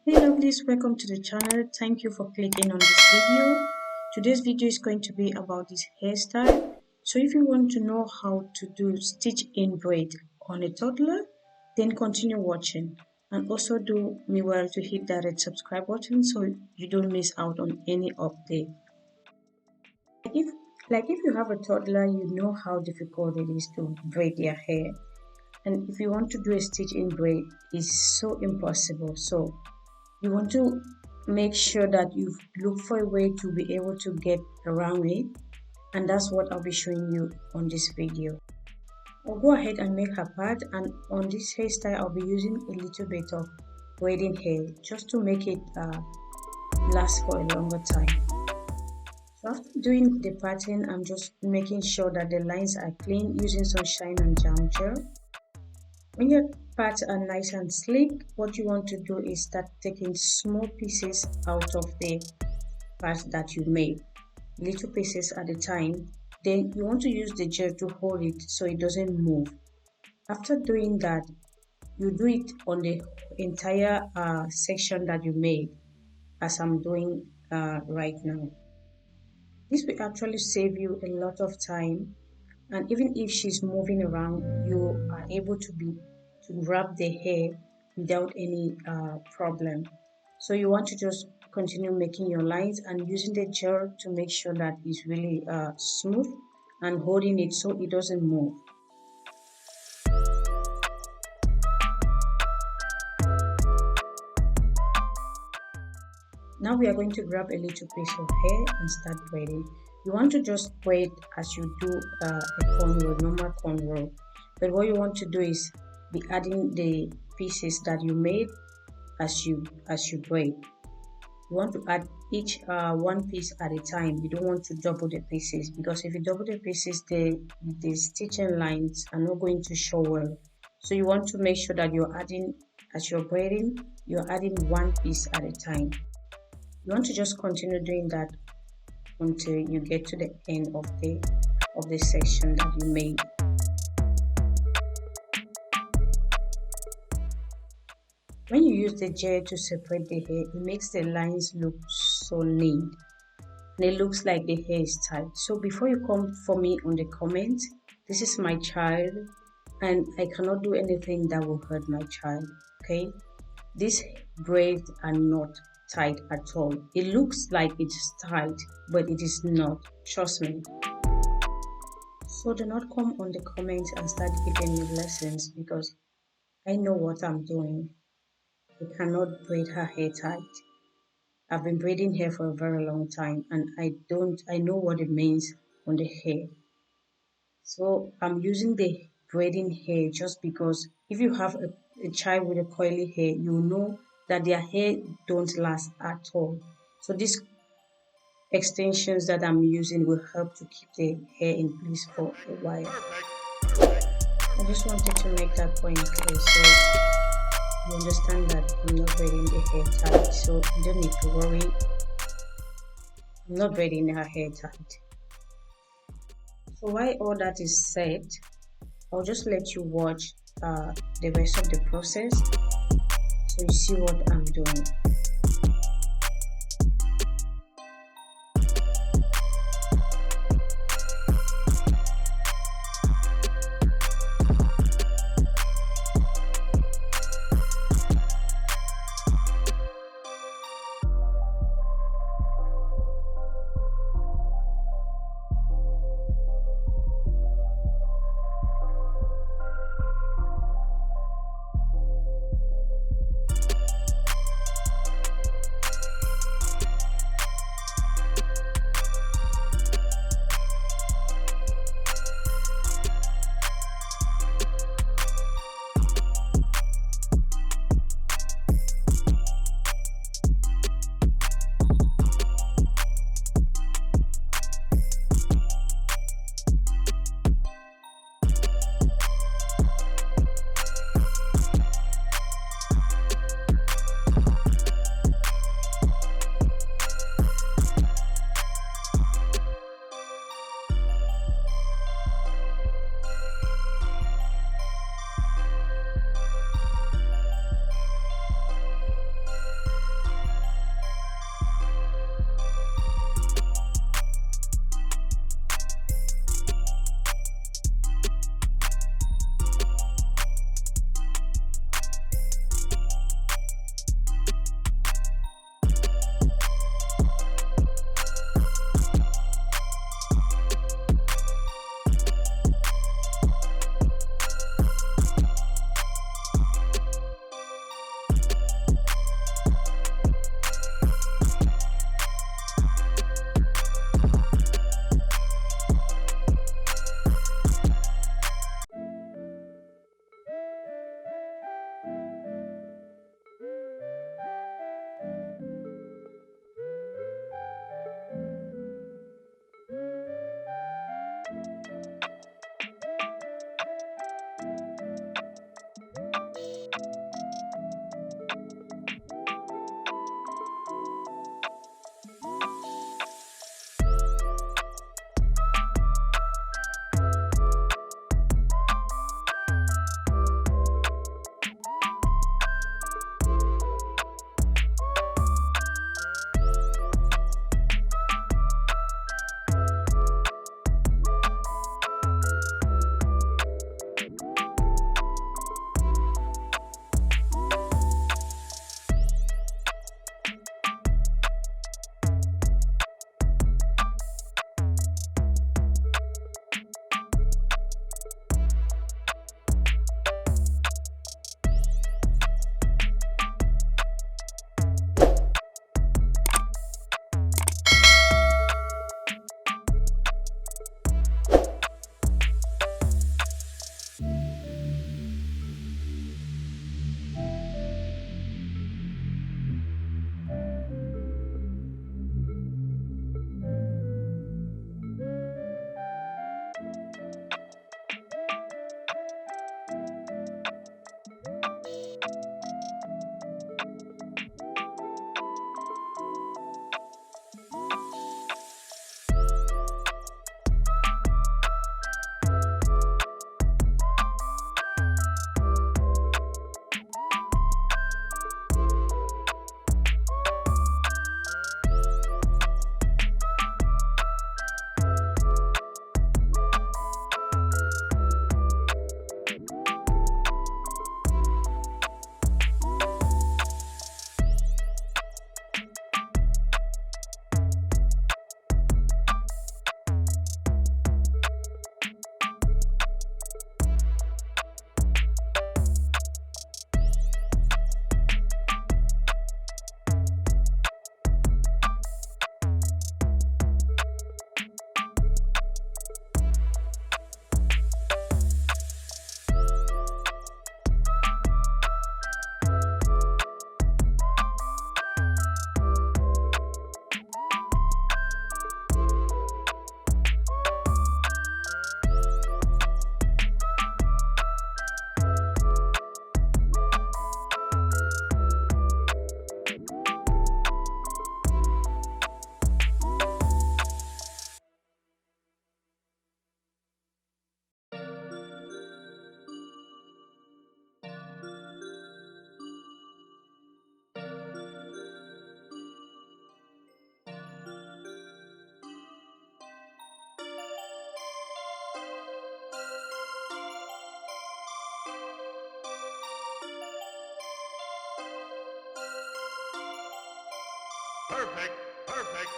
Hey lovelies, welcome to the channel. Thank you for clicking on this video. Today's video is going to be about this hairstyle. So if you want to know how to do stitch in braid on a toddler, then continue watching. And also do me well to hit that red subscribe button so you don't miss out on any update. Like if you have a toddler, you know how difficult it is to braid their hair. And if you want to do a stitch in braid, it's so impossible. So you want to make sure that you look for a way to be able to get around it, and that's what I'll be showing you on this video. I'll go ahead and make her part, and on this hairstyle I'll be using a little bit of braiding hair just to make it last for a longer time. So after doing the pattern, I'm just making sure that the lines are clean using some shine and jam gel. When your parts are nice and sleek, what you want to do is start taking small pieces out of the parts that you made, little pieces at a time. Then you want to use the gel to hold it so it doesn't move. After doing that, you do it on the entire section that you made, as I'm doing right now. This will actually save you a lot of time, and even if she's moving around, you are able to wrap the hair without any problem. So you want to just continue making your lines and using the gel to make sure that it's really smooth and holding it so it doesn't move. Now we are going to grab a little piece of hair and start braiding. You want to just braid as you do a cornrow, normal cornrow. But what you want to do is be adding the pieces that you made as you braid. You want to add each one piece at a time. You don't want to double the pieces, because if you double the pieces, the stitching lines are not going to show well. So you want to make sure that you're adding, as you're braiding, you're adding one piece at a time. You want to just continue doing that until you get to the end of the section that you made. When you use the gel to separate the hair, it makes the lines look so neat, and it looks like the hair is tight. So before you come for me on the comments, this is my child and I cannot do anything that will hurt my child, okay? These braids are not tight at all. It looks like it's tight, but it is not, trust me. So do not come on the comments and start giving me lessons, because I know what I'm doing. I cannot braid her hair tight. I've been braiding hair for a very long time, and I know what it means on the hair. So I'm using the braiding hair just because if you have a child with a coily hair, you know that their hair don't last at all. So these extensions that I'm using will help to keep the hair in place for a while. I just wanted to make that point clear so you understand that I'm not braiding the hair tight, so you don't need to worry. I'm not braiding her hair tight. So while all that is said, I'll just let you watch the rest of the process so you see what I'm doing. Perfect. Perfect.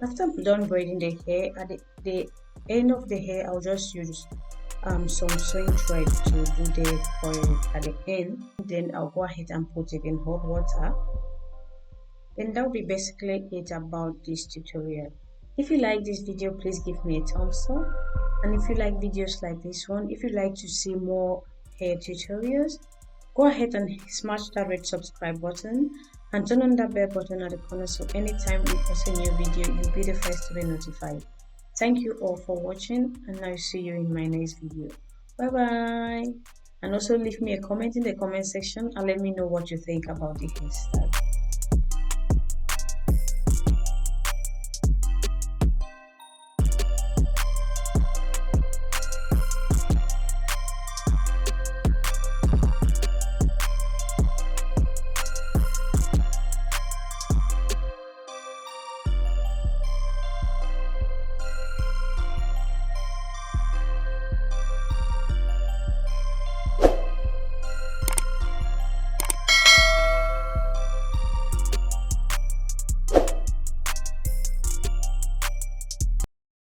After I'm done braiding the hair, at the end of the hair, I'll just use some sewing thread to do the coil at the end. Then I'll go ahead and put it in hot water. Then that will be basically it about this tutorial. If you like this video, please give me a thumbs up. And if you like videos like this one, if you like to see more hair tutorials, go ahead and smash that red subscribe button and turn on that bell button at the corner so anytime we post a new video, you'll be the first to be notified. Thank you all for watching, and I'll see you in my next video. Bye bye. And also leave me a comment in the comment section and let me know what you think about the hairstyle.